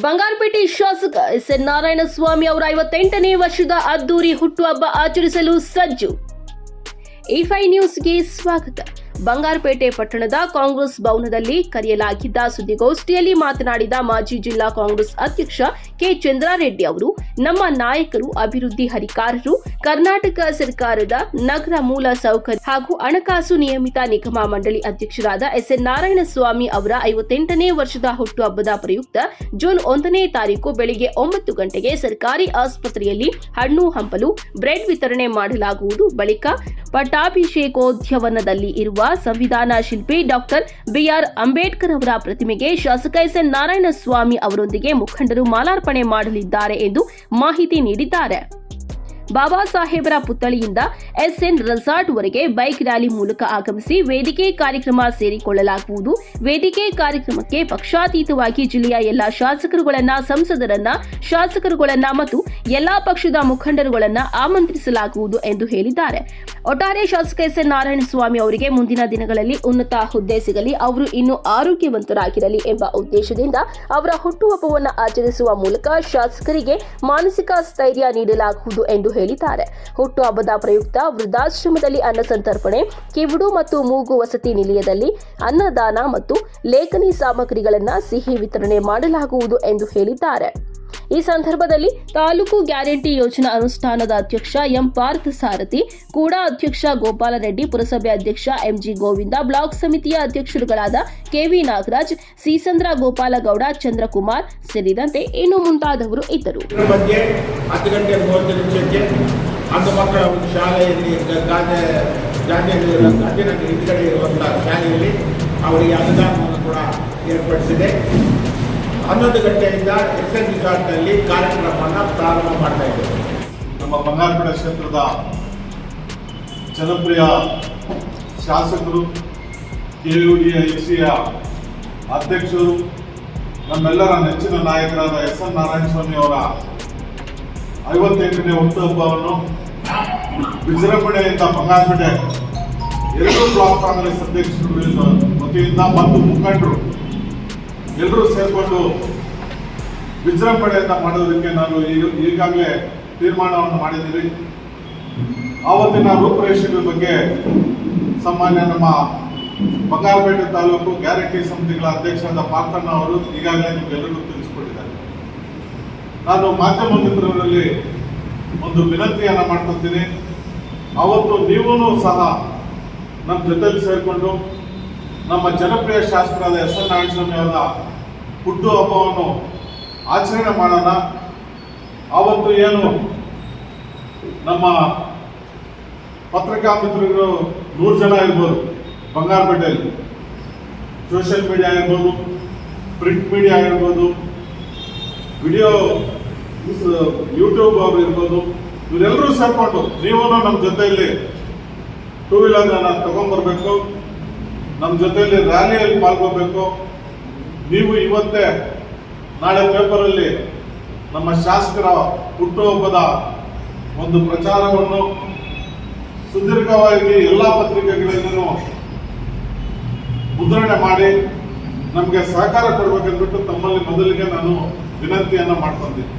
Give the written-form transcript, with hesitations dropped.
ಬಂಗಾರಪೇಟೆ ಶಾಸಕ ಎಸ್.ಎನ್. ನಾರಾಯಣಸ್ವಾಮಿ ಅವರ 58ನೇ ವರ್ಷದ ಅದ್ದೂರಿ ಹುಟ್ಟುಹಬ್ಬ ಆಚರಿಸಲು ಸಜ್ಜು. E5 ನ್ಯೂಸ್ಗೆ ಸ್ವಾಗತ. ಬಂಗಾರಪೇಟೆ ಪಟ್ಟಣದ ಕಾಂಗ್ರೆಸ್ ಭವನದಲ್ಲಿ ಕರೆಯಲಾಗಿದ್ದ ಸುದ್ದಿಗೋಷ್ಠಿಯಲ್ಲಿ ಮಾತನಾಡಿದ ಮಾಜಿ ಜಿಲ್ಲಾ ಕಾಂಗ್ರೆಸ್ ಅಧ್ಯಕ್ಷ ಕೆ. ಚಂದ್ರಾರೆಡ್ಡಿ ಅವರು, ನಮ್ಮ ನಾಯಕರು ಅಭಿವೃದ್ಧಿ ಹರಿಕಾರರು. ಕರ್ನಾಟಕ ಸರ್ಕಾರದ ನಗರ ಮೂಲ ಸೌಕರ್ಯ ಹಾಗೂ ಹಣಕಾಸು ನಿಯಮಿತ ನಿಗಮ ಮಂಡಳಿ ಅಧ್ಯಕ್ಷರಾದ ಎಸ್.ಎನ್. ನಾರಾಯಣಸ್ವಾಮಿ ಅವರ 58ನೇ ವರ್ಷದ ಹುಟ್ಟುಹಬ್ಬದ ಪ್ರಯುಕ್ತ ಜೂನ್ 1ನೇ ತಾರೀಕು ಬೆಳಿಗ್ಗೆ 9 ಗಂಟೆಗೆ ಸರ್ಕಾರಿ ಆಸ್ಪತ್ರೆಯಲ್ಲಿ ಹಣ್ಣು ಹಂಪಲು ಬ್ರೆಡ್ ವಿತರಣೆ ಮಾಡಲಾಗುವುದು. ಬಳಿಕ ಪಟ್ಟಾಭಿಷೇಕೋದ್ಯಾನದಲ್ಲಿ ಇರುವ ಸಂವಿಧಾನ ಶಿಲ್ಪಿ ಡಾಕ್ಟರ್ ಬಿ.ಆರ್. ಅಂಬೇಡ್ಕರ್ ಅವರ ಪ್ರತಿಮೆಗೆ ಶಾಸಕ ಎಸ್.ಎನ್. ನಾರಾಯಣಸ್ವಾಮಿ ಅವರೊಂದಿಗೆ ಮುಖಂಡರು ಮಾಲಾರ್ಪಣೆ ಮಾಡಲಿದ್ದಾರೆ ಎಂದು ಮಾಹಿತಿ ನೀಡಿದ್ದಾರೆ. ಬಾಬಾ ಸಾಹೇಬರ ಪುತ್ಥಳಿಯಿಂದ ಎಸ್ಎನ್ ರೆಸಾರ್ಟ್ ವರೆಗೆ ಬೈಕ್ ರ್ಯಾಲಿ ಮೂಲಕ ಆಗಮಿಸಿ ವೇದಿಕೆ ಕಾರ್ಯಕ್ರಮ ಸೇರಿಕೊಳ್ಳಲಾಗುವುದು. ವೇದಿಕೆ ಕಾರ್ಯಕ್ರಮಕ್ಕೆ ಪಕ್ಷಾತೀತವಾಗಿ ಜಿಲ್ಲೆಯ ಎಲ್ಲಾ ಶಾಸಕರುಗಳನ್ನ, ಸಂಸದರನ್ನ, ಶಾಸಕರುಗಳನ್ನ ಮತ್ತು ಎಲ್ಲಾ ಪಕ್ಷದ ಮುಖಂಡರುಗಳನ್ನ ಆಮಂತ್ರಿಸಲಾಗುವುದು ಎಂದು ಹೇಳಿದ್ದಾರೆ. ಒಟ್ಟಾರೆ ಶಾಸಕ ಎಸ್.ಎನ್. ನಾರಾಯಣಸ್ವಾಮಿ ಅವರಿಗೆ ಮುಂದಿನ ದಿನಗಳಲ್ಲಿ ಉನ್ನತ ಹುದ್ದೆ ಸಿಗಲಿ, ಅವರು ಇನ್ನೂ ಆರೋಗ್ಯವಂತರಾಗಿರಲಿ ಎಂಬ ಉದ್ದೇಶದಿಂದ ಅವರ ಹುಟ್ಟುಹಬ್ಬವನ್ನು ಆಚರಿಸುವ ಮೂಲಕ ಶಾಸಕರಿಗೆ ಮಾನಸಿಕ ಸ್ಥೈರ್ಯ ನೀಡಲಾಗುವುದು ಎಂದು ಹೇಳಿದ್ದಾರೆ. ಹುಟ್ಟುಹಬ್ಬದ ಪ್ರಯುಕ್ತ ವೃದ್ಧಾಶ್ರಮದಲ್ಲಿ ಅನ್ನ ಸಂತರ್ಪಣೆ, ಕಿವುಡು ಮತ್ತು ಮೂಗು ವಸತಿ ನಿಲಯದಲ್ಲಿ ಅನ್ನದಾನ ಮತ್ತು ಲೇಖನಿ ಸಾಮಗ್ರಿಗಳನ್ನು ಸಿಹಿ ವಿತರಣೆ ಮಾಡಲಾಗುವುದು ಎಂದು ಹೇಳಿದ್ದಾರೆ. ಈ ಸಂದರ್ಭದಲ್ಲಿ ತಾಲೂಕು ಗ್ಯಾರಂಟಿ ಯೋಜನಾ ಅನುಷ್ಠಾನದ ಅಧ್ಯಕ್ಷ ಎಂ. ಪಾರ್ಥ ಸಾರಥಿ, ಕೂಡಾ ಅಧ್ಯಕ್ಷ ಗೋಪಾಲ ರೆಡ್ಡಿ, ಪುರಸಭೆ ಅಧ್ಯಕ್ಷ ಎಂಜಿ ಗೋವಿಂದ, ಬ್ಲಾಕ್ ಸಮಿತಿಯ ಅಧ್ಯಕ್ಷರುಗಳಾದ ಕೆವಿ ನಾಗರಾಜ್, ಸಿಸಂದ್ರ ಗೋಪಾಲಗೌಡ, ಚಂದ್ರಕುಮಾರ್ ಸೇರಿದಂತೆ ಇನ್ನು ಮುಂತಾದವರು ಇದ್ದರು. ಅಂದು ಮಕ್ಕಳ ಒಂದು ಶಾಲೆಯಲ್ಲಿ ಗಾಂಧಿನಗರ ಹಿಂದ್ಗಡೆ ಇರುವಂತಹ ಶಾಲೆಯಲ್ಲಿ ಅವರಿಗೆ ಅನ್ನದಾನವನ್ನು ಕೂಡ ಏರ್ಪಡಿಸಿದೆ. 11 ಗಂಟೆಯಿಂದ ಎಸ್ಎನ್ ರೆಸಾರ್ಟ್ನಲ್ಲಿ ಕಾರ್ಯಕ್ರಮವನ್ನು ಪ್ರಾರಂಭ ಮಾಡ್ತಾ ಇದ್ದೇವೆ. ನಮ್ಮ ಬಂಗಾರಪೇಟೆ ಕ್ಷೇತ್ರದ ಜನಪ್ರಿಯ ಶಾಸಕರು, KUDICಯ ಅಧ್ಯಕ್ಷರು, ನಮ್ಮೆಲ್ಲರ ನೆಚ್ಚಿನ ನಾಯಕರಾದ ಎಸ್.ಎನ್. ನಾರಾಯಣಸ್ವಾಮಿ ಅವರ 58ನೇ ಹುಟ್ಟುಹಬ್ಬವನ್ನು ವಿಜೃಂಭಣೆಯಿಂದ ಬಂಗಾರಪೇಟೆ 2 ಬ್ಲಾಕ್ ಕಾಂಗ್ರೆಸ್ ಅಧ್ಯಕ್ಷರು ವತಿಯಿಂದ ಮತ್ತು ಮುಖಂಡರು ಎಲ್ಲರೂ ಸೇರಿಕೊಂಡು ವಿಜೃಂಭಣೆಯಿಂದ ಮಾಡೋದಕ್ಕೆ ನಾನು ಈಗಾಗಲೇ ತೀರ್ಮಾನವನ್ನು ಮಾಡಿದ್ದೀವಿ. ಆವತ್ತಿನ ರೂಪುರೇಷೆಗಳ ಬಗ್ಗೆ ಸಾಮಾನ್ಯ ನಮ್ಮ ಬಂಗಾರಪೇಟೆ ತಾಲೂಕು ಗ್ಯಾರಂಟಿ ಸಮಿತಿಗಳ ಅಧ್ಯಕ್ಷರಾದ ಪಾರ್ಥಣ್ಣ ಅವರು ಈಗಾಗಲೇ ನಿಮಗೆಲ್ಲರಿಗೂ ತಿಳಿಸಿಕೊಟ್ಟಿದ್ದಾರೆ. ನಾನು ಮಾಧ್ಯಮ ಮಿತ್ರರಲ್ಲಿ ಒಂದು ವಿನಂತಿಯನ್ನು ಮಾಡ್ಕೊತೀನಿ. ಅವತ್ತು ನೀವೂ ಸಹ ನಮ್ಮ ಜೊತೆಲಿ ಸೇರಿಕೊಂಡು ನಮ್ಮ ಜನಪ್ರಿಯ ಶಾಸಕರಾದ ಎಸ್.ಎನ್. ನಾರಾಯಣಸ್ವಾಮಿ ಅವರ ಹುಟ್ಟುಹಬ್ಬವನ್ನು ಆಚರಣೆ ಮಾಡೋಣ. ಆವತ್ತು ಏನು ನಮ್ಮ ಪತ್ರಿಕಾ ಮಿತ್ರರು 100 ಜನ ಇರ್ಬೋದು, ಬಂಗಾರಪೇಟೆಯಲ್ಲಿ ಸೋಷಿಯಲ್ ಮೀಡಿಯಾ ಇರ್ಬೋದು, ಪ್ರಿಂಟ್ ಮೀಡಿಯಾ ಇರ್ಬೋದು, ವಿಡಿಯೋ ಯೂಟ್ಯೂಬ್ ಅವರು ಇರ್ಬೋದು, ಇವರೆಲ್ಲರೂ ಸೇರ್ಕೊಂಡು ನೀವು ನಮ್ಮ ಜೊತೆಯಲ್ಲಿ 2 ವೀಲರ್ನ ತಗೊಂಡ್ಬರ್ಬೇಕು, ನಮ್ಮ ಜೊತೆಯಲ್ಲಿ ರ್ಯಾಲಿಯಲ್ಲಿ ಪಾಲ್ಗೋಬೇಕು. ನೀವು ಇವತ್ತೇ ನಾಳೆ ಪೇಪರಲ್ಲಿ ನಮ್ಮ ಶಾಸಕರ ಹುಟ್ಟುಹಬ್ಬದ ಒಂದು ಪ್ರಚಾರವನ್ನು ಸುದೀರ್ಘವಾಗಿ ಎಲ್ಲ ಪತ್ರಿಕೆಗಳಿಂದಲೂ ಮುದ್ರಣೆ ಮಾಡಿ ನಮಗೆ ಸಹಕಾರ ಕೊಡಬೇಕೆಂದ್ಬಿಟ್ಟು ತಮ್ಮಲ್ಲಿ ಮೊದಲಿಗೆ ನಾನು ವಿನಂತಿಯನ್ನು ಮಾಡ್ಕೊಂತೀನಿ.